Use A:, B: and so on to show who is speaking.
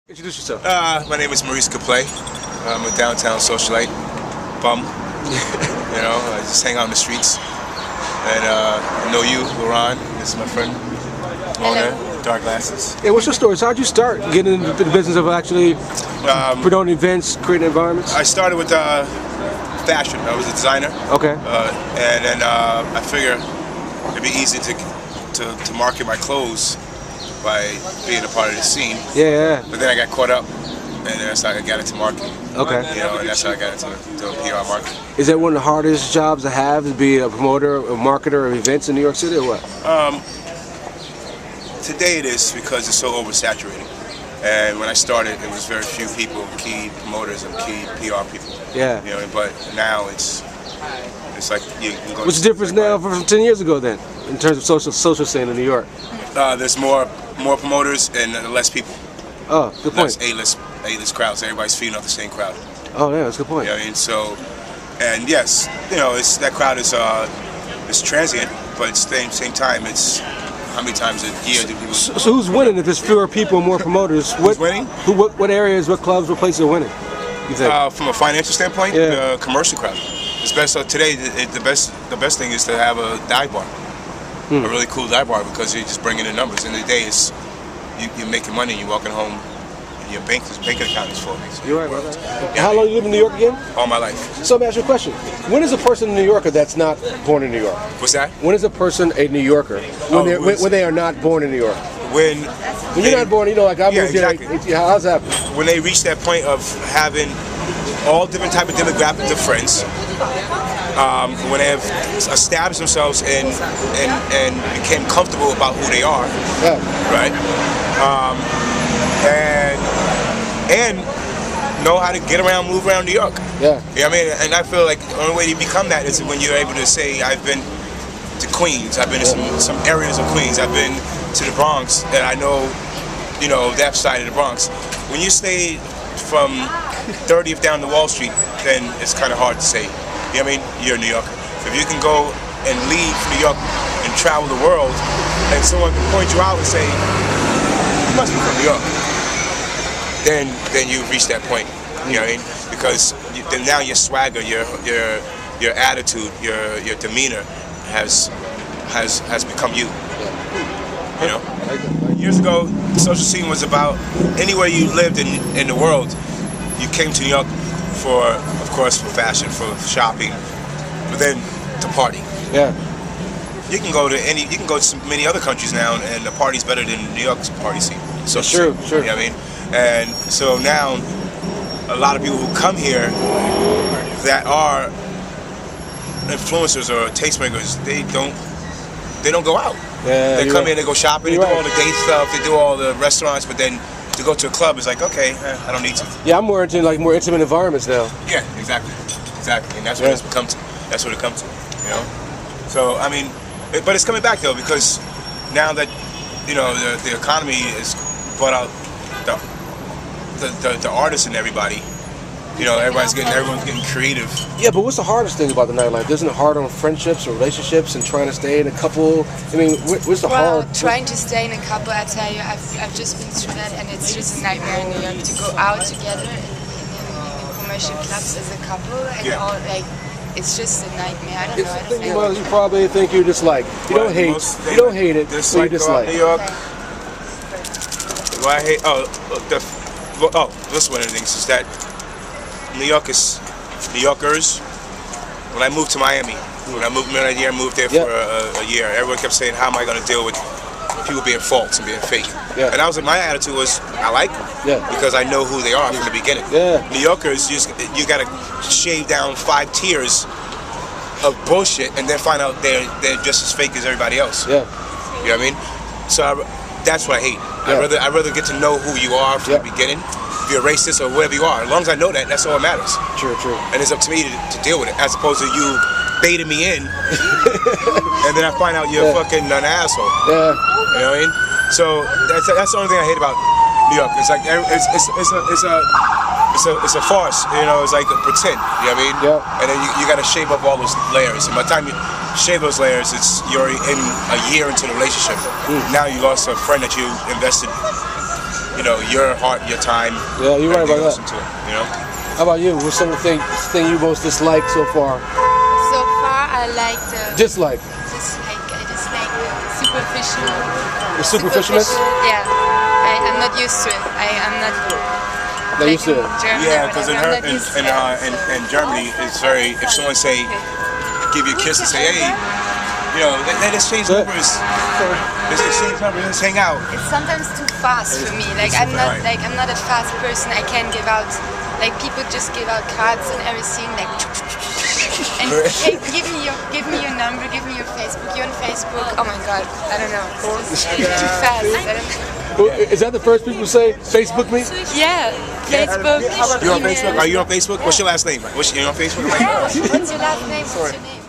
A: Introduce yourself.
B: My name is Maurice Caple. I'm a downtown socialite bum. I just hang out in the streets. And I know you, Laurent. This is my friend. Mona, dark glasses.
A: Yeah, what's your story? So how'd you start getting into the business of actually promoting events, creating environments?
B: I started with fashion. I was a designer.
A: Okay.
B: And then I figured it'd be easy to market my clothes by being a part of the scene.
A: Yeah.
B: But then I got caught up, and that's how I got into marketing.
A: Okay.
B: And that's how I got into PR marketing.
A: Is that one of the hardest jobs to have, to be a promoter, a marketer of events in New York City, or what?
B: Today it is, because it's so oversaturated. And when I started, it was very few people, key promoters and key PR people.
A: Yeah.
B: But now it's like you can go.
A: What's the difference now from 10 years ago then, in terms of social scene in New York?
B: There's more promoters and less people.
A: Oh, good point.
B: Less A-list crowds. Everybody's feeding off the same crowd.
A: Oh yeah, that's a good point.
B: You know what I mean? So, and yes, that crowd is transient, but at the same time, it's how many times a year do people?
A: So who's winning if there's fewer people and more promoters?
B: Who's winning?
A: What areas, what clubs, what places are winning? You think?
B: From a financial standpoint,
A: yeah.
B: The commercial crowd. It's best. So today, the best thing is to have a dive bar, a really cool dive bar, because you're just bringing in numbers. In the day, it's you're making money, and you're walking home, and your bank account is full.
A: You're right, brother. Yeah. How long you live in New York again?
B: All my life.
A: So let me ask you a question. When is a person a New Yorker that's not born in New York?
B: What's that?
A: When is a person a New Yorker? When they are not born in New York? When you're not born, like I moved here.
B: Exactly.
A: How's that?
B: When they reach that point of having all different type of demographics of friends, when they have established themselves and became comfortable about who they are, right? And know how to get around, move around New York.
A: Yeah.
B: You know what I mean? And I feel like the only way you become that is when you're able to say, I've been to Queens, I've been to some areas of Queens, I've been to the Bronx, and I know, that side of the Bronx. When you stay from 30th down to Wall Street, then it's kind of hard to say, you know what I mean? You're a New Yorker. If you can go and leave New York and travel the world, and someone can point you out and say, you must be from New York, then you've reached that point. You know what I mean? Because then now your swagger, your attitude, your demeanor has become you. Years ago, the social scene was about anywhere you lived in the world. You came to New York for, of course, for fashion, for shopping, but then to party.
A: Yeah.
B: You can go to many other countries now, and the party's better than New York's party scene. So
A: true.
B: You know what I mean? And so now, a lot of people who come here that are influencers or tastemakers, they don't go out.
A: Yeah,
B: they come in, they go shopping, they do all the date stuff, they do all the restaurants, but then to go to a club is like, okay, I don't need to.
A: Yeah, I'm more into more intimate environments now.
B: Yeah, exactly, and that's what it's come to. That's what it comes to, So I mean, but it's coming back though, because now that the economy has brought out the artists and everybody. Everyone's getting creative.
A: Yeah, but what's the hardest thing about the nightlife? Isn't it hard on friendships or relationships and trying to stay in a couple? I mean, what's the hard?
C: Well, trying to stay in a couple, I tell you, I've just been through that, and it's just a nightmare in New York to go out together in commercial clubs as a couple and all it's just a nightmare. I don't know.
A: Well, you probably think you dislike. You don't hate it. But you dislike.
B: New York. What I hate? That's one of the things is that New Yorkers. When I moved to Miami, when I moved there for a year, everyone kept saying, how am I going to deal with people being false and being fake?
A: Yeah.
B: And my attitude was, I like them because I know who they are from the beginning.
A: Yeah.
B: New Yorkers, you got to shave down 5 tiers of bullshit and then find out they're just as fake as everybody else.
A: Yeah.
B: You know what I mean? So that's what I hate.
A: Yeah.
B: I'd rather get to know who you are from the beginning. If you're a racist or whatever you are, as long as I know that, that's all that matters.
A: True.
B: And it's up to me to deal with it, as opposed to you baiting me in, and then I find out you're fucking an asshole.
A: Yeah.
B: You know what I mean? So that's the only thing I hate about New York. It's like it's a farce. It's like a pretend. You know what I mean?
A: Yeah.
B: And then you got to shave up all those layers. And by the time you shave those layers, you're in a year into the relationship. Now you lost a friend that you invested you know, your heart, your time.
A: Yeah, you're right about that.
B: To it, you know.
A: How about you? What's some of the thing you most dislike so far?
C: So far, I like the.
A: Dislike.
C: I dislike the superficial.
A: The superficialness?
C: Yeah. I'm not used to it. I'm not.
A: Not used to it.
C: German
B: Yeah,
C: or
B: because
C: whatever, I'm not used to it.
B: in Germany, it's very. If someone say, give you a kiss and say, hey, you know, let us change numbers. Let's exchange numbers. Let's hang out.
C: It's sometimes too fast for me. Like I'm not a fast person. I can't give out. Like people just give out cards and everything. Like and hey, give me your number. Give me your Facebook. You're on Facebook. Oh my God. I don't know. It's just too fast. I don't know.
A: Is that the first people say? Facebook me?
C: Yeah. Facebook.
B: You're on Facebook? Are you on Facebook? What's your last name? You on Facebook?
C: What's your last name? What's your name?